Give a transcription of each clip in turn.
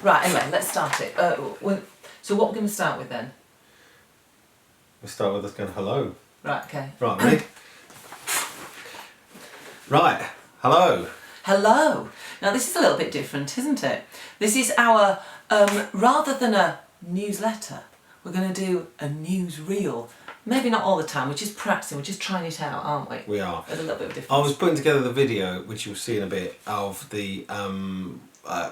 Right, anyway, let's start it. So what we're going to start with then? We'll start with us going hello. Right, okay. Right, ready? Right, hello. Hello. Now this is a little bit different, isn't it? This is our, rather than a newsletter, we're going to do a newsreel. Maybe not all the time, we're just practicing, we're just trying it out, aren't we? We are. There's a little bit of difference. I was putting together the video, which you'll see in a bit, of the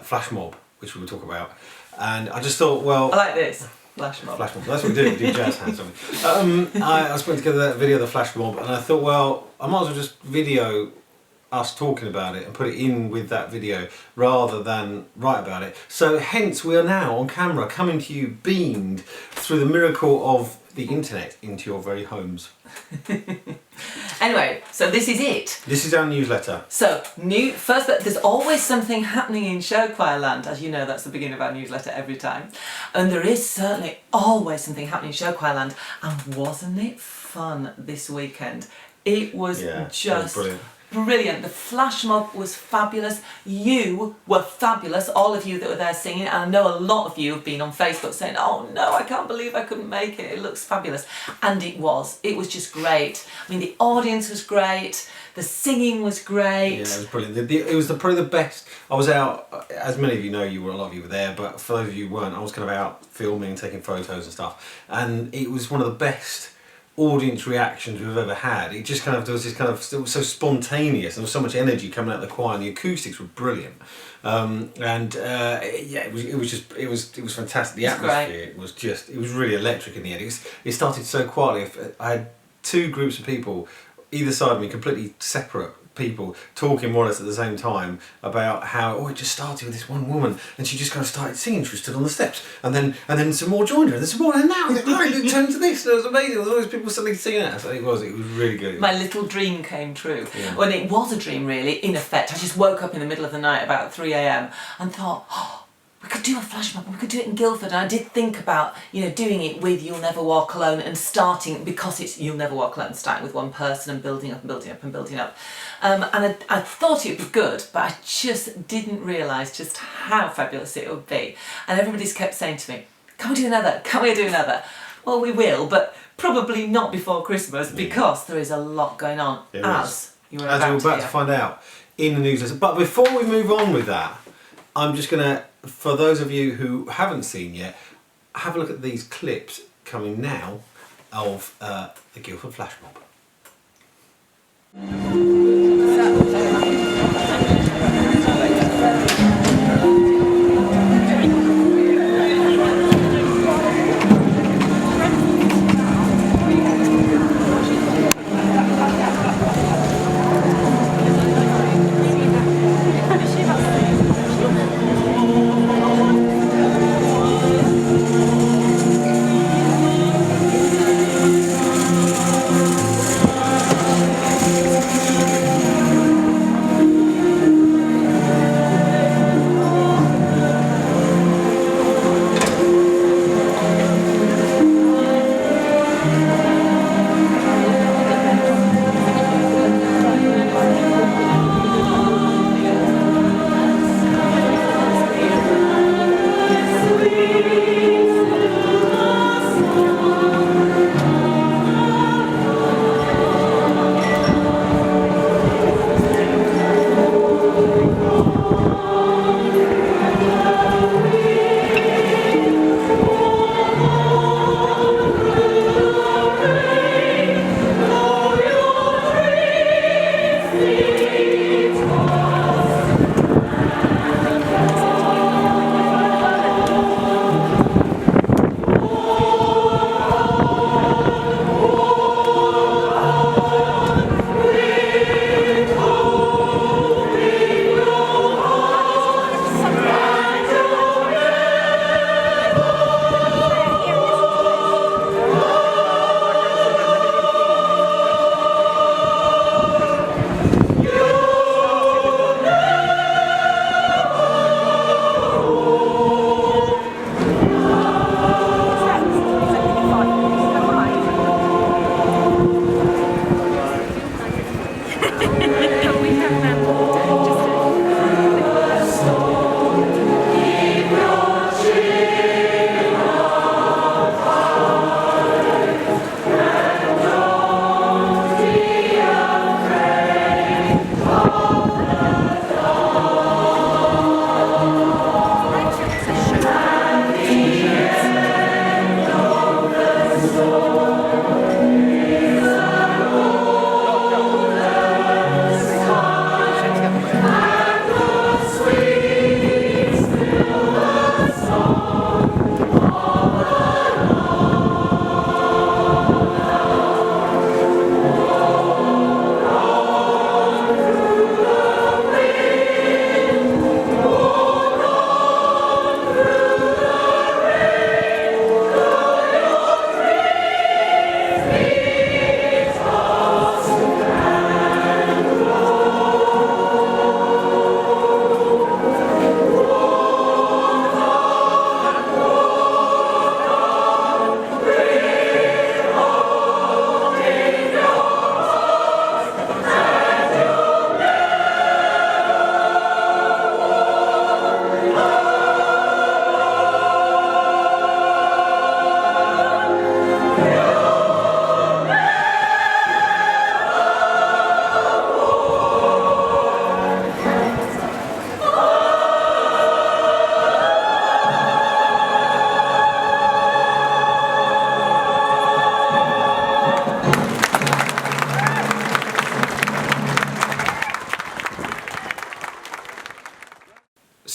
flash mob, which we will talk about. And I just thought, well... I like this. Flash mob. Flash mob. That's what we do jazz hands. I was putting together that video of the flash mob, and I thought, well, I might as well just video us talking about it and put it in with that video rather than write about it. So hence we are now on camera coming to you beamed through the miracle of the internet into your very homes. Anyway, so this is it. This is our newsletter. So, first, there's always something happening in show choir land. As you know, that's the beginning of our newsletter every time. And there is certainly always something happening in show choir land. And wasn't it fun this weekend? It was just brilliant. The flash mob was fabulous. You were fabulous, all of you that were there singing. And I know a lot of you have been on Facebook saying, oh no, I can't believe I couldn't make it. It looks fabulous. And it was. It was just great. I mean, the audience was great. The singing was great. Yeah, it was brilliant. It was probably the best. I was out, as many of you know, a lot of you were there, but for those of you who weren't, I was kind of out filming and taking photos and stuff. And it was one of the best audience reactions we've ever had. It just kind of, there was this kind of, it was so spontaneous, there was so much energy coming out of the choir, and the acoustics were brilliant. It was fantastic. The atmosphere was really electric in the end. It started so quietly. I had two groups of people either side of me, completely separate people, talking more or less at the same time about how it just started with this one woman and she just kind of started singing. She stood on the steps and then some more joined her and then some more, and now it turned to this, and it was amazing. There was always people suddenly singing it. So it was really good. My little dream came true. Yeah. Well, it was a dream really, in effect. I just woke up in the middle of the night about 3 AM and thought, oh, we could do a flash mob, we could do it in Guildford. And I did think about, doing it with You'll Never Walk Alone and starting, because it's You'll Never Walk Alone, starting with one person and building up and building up and building up. And I thought it would be good, but I just didn't realise just how fabulous it would be. And everybody's kept saying to me, can we do another? Can we do another? Well, we will, but probably not before Christmas, because there is a lot going on, as we're about to find out in the newsletter. But before we move on with that, I'm just going to, for those of you who haven't seen yet, have a look at these clips coming now of the Guildford Flash Mob.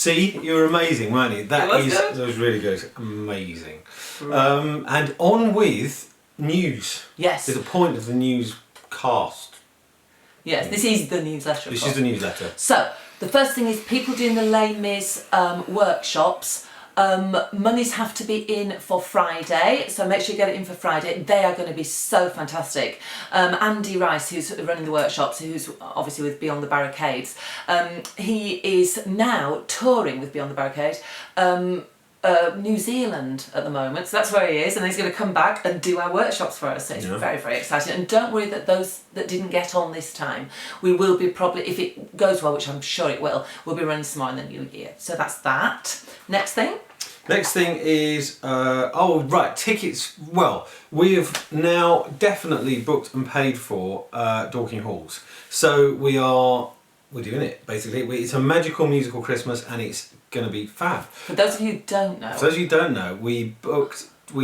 See, you were amazing, weren't you? That was really good. Amazing. And on with news. Yes. To the point of the newscast. Yes, this is the newsletter. This is the newsletter. So, the first thing is people doing the Les Mis workshops. Monies have to be in for Friday, so make sure you get it in for Friday. They are going to be so fantastic. Andy Rice, who's running the workshops, who's obviously with Beyond the Barricades, he is now touring with Beyond the Barricades. New Zealand at the moment, so that's where he is, and he's going to come back and do our workshops for us, so it's very, very exciting. And don't worry that those that didn't get on this time, we will be probably, if it goes well, which I'm sure it will, we'll be running some more in the new year. So that's that. Next thing is tickets. Well, we have now definitely booked and paid for Dorking Halls, so we're doing it basically. It's a magical musical Christmas, and it's going to be fab. For those of you who don't know, we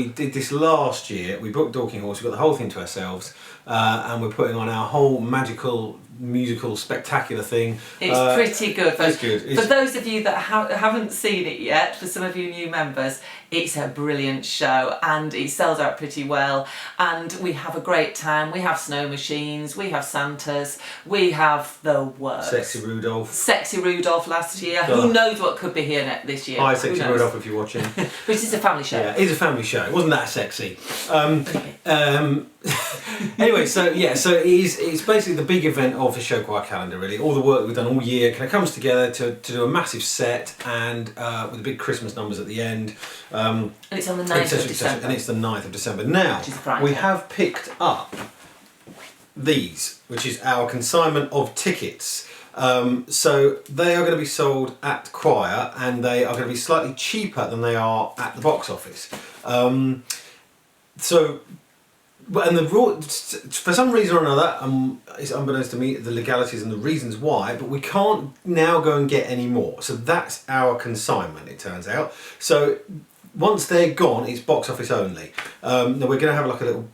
did this last year. We booked Dorking Halls. We got the whole thing to ourselves, and we're putting on our whole magical musical spectacular thing. It's pretty good. It's good. For those of you that haven't seen it yet, for some of you new members, it's a brilliant show and it sells out pretty well, and we have a great time. We have snow machines, we have Santas, we have the works. Sexy Rudolph last year. Who knows what could be here this year? Hi, Sexy Rudolph, if you're watching. Which is a family show. Yeah, it is a family show. It wasn't that sexy. Anyway, so it's basically the big event of the show choir calendar, really. All the work we've done all year kind of comes together to do a massive set, and with the big Christmas numbers at the end. And it's on the 9th of December. And it's the 9th of December. Now, we have picked up these, which is our consignment of tickets. So they are going to be sold at choir, and they are going to be slightly cheaper than they are at the box office. For some reason or another, it's unbeknownst to me the legalities and the reasons why, but we can't now go and get any more. So that's our consignment, it turns out. So once they're gone, it's box office only. Now we're going to have like a little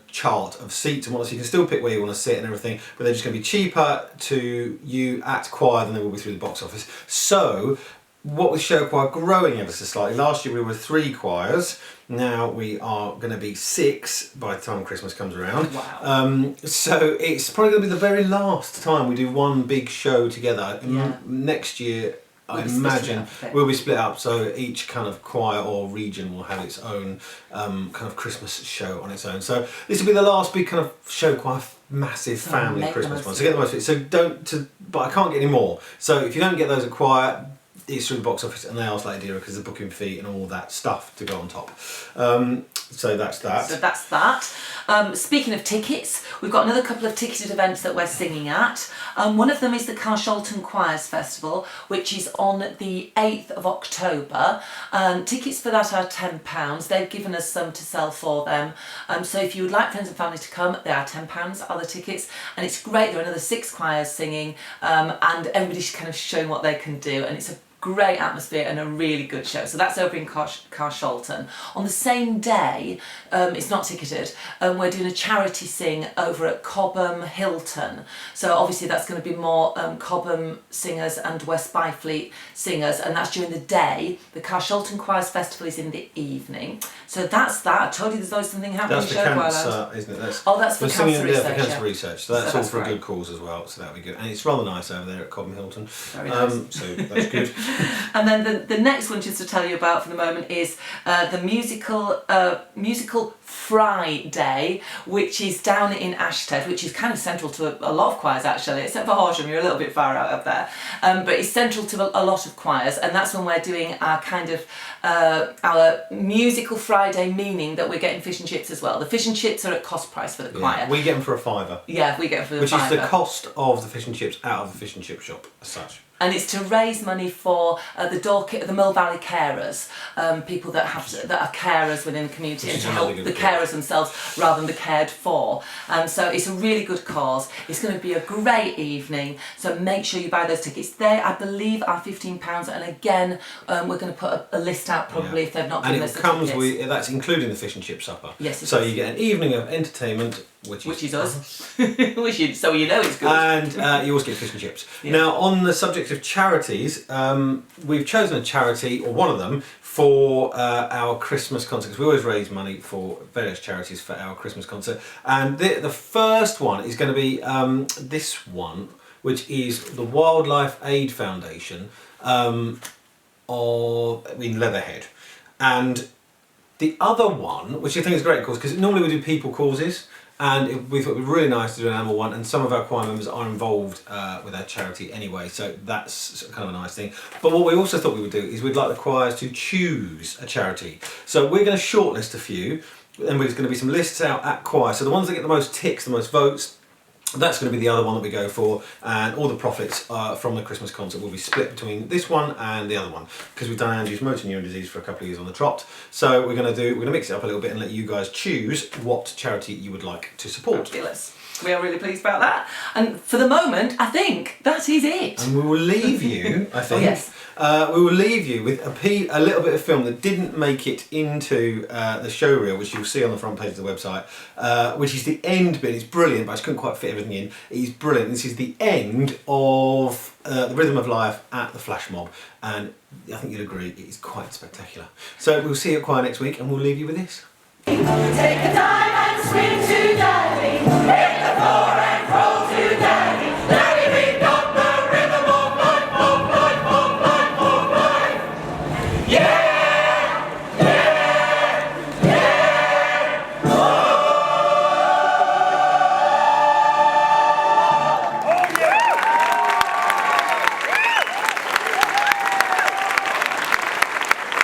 chart of seats and whatnot, so you can still pick where you want to sit and everything, but they're just going to be cheaper to you at choir than they will be through the box office. So what with show choir growing ever so slightly, last year we were 3 choirs, now we are going to be 6 by the time Christmas comes around. Wow. So it's probably going to be the very last time we do one big show together. Next year, I imagine we'll be split up, so each kind of choir or region will have its own kind of Christmas show on its own. So this will be the last big kind of show choir massive family Christmas one. So get the most of it. So but I can't get any more. So if you don't get those at choir, it's through the box office, and they are slightly dearer because of the booking fee and all that stuff to go on top. So that's that. Speaking of tickets, we've got another couple of ticketed events that we're singing at. One of them is the Carshalton Choirs Festival, which is on the 8th of October. Tickets for that are £10. They've given us some to sell for them. So if you would like friends and family to come, they are £10 are the tickets. And it's great, there are another 6 choirs singing, and everybody's kind of showing what they can do, and it's a great atmosphere and a really good show. So that's over in Carshalton. On the same day, it's not ticketed, we're doing a charity sing over at Cobham Hilton. So obviously that's going to be more Cobham singers and West Byfleet singers, and that's during the day. The Carshalton Choirs Festival is in the evening. So that's that. I told you there's always something happening in Show Cancer, isn't it? That's for cancer research. For cancer research. So that's all for a good cause as well. So that'll be good. And it's rather nice over there at Cobham Hilton. Very nice. So that's good. And then the next one just to tell you about for the moment is the musical Friday, which is down in Ashted, which is kind of central to a lot of choirs actually, except for Horsham, you're a little bit far out up there. But it's central to a lot of choirs, and that's when we're doing our kind of our musical Friday, meaning that we're getting fish and chips as well. The fish and chips are at cost price for the choir. We get them for a £5. Yeah, we get them for the Which £5. is the cost of the fish and chips out of the fish and chip shop as such. And it's to raise money for the Mill Valley carers, people that are carers within the community, and to help the carers themselves rather than the cared for. So it's a really good cause. It's going to be a great evening. So make sure you buy those tickets. They, I believe, are £15. And again, we're going to put a list out probably if they've not given us the tickets. And that's including the fish and chip supper. Yes. So you get an evening of entertainment which is us. So you know it's good. And you also get fish and chips. Yeah. Now, on the subject of charities, we've chosen a charity, or one of them, for our Christmas concert, because we always raise money for various charities for our Christmas concert. And the first one is going to be this one, which is the Wildlife Aid Foundation in Leatherhead. And the other one, which I think is great, of course, because normally we do people causes, and we thought it would be really nice to do an animal one, and some of our choir members are involved with our charity anyway, so that's kind of a nice thing. But what we also thought we would do is we'd like the choirs to choose a charity. So we're going to shortlist a few, and there's going to be some lists out at choir. So the ones that get the most ticks, the most votes, that's going to be the other one that we go for, and all the profits from the Christmas concert will be split between this one and the other one, because we've done Andrew's motor neuron disease for a couple of years on the trot. So we're going to mix it up a little bit and let you guys choose what charity you would like to support. Fabulous. We are really pleased about that. And for the moment, I think that is it. And we will leave you, I think. Oh, yes. We will leave you with a little bit of film that didn't make it into the show reel, which you'll see on the front page of the website, which is the end bit. It's brilliant, but I just couldn't quite fit everything in. It's brilliant. This is the end of The Rhythm of Life at the Flash Mob, and I think you'll agree it is quite spectacular. So we'll see you at choir next week, and we'll leave you with this. Take the time and swim.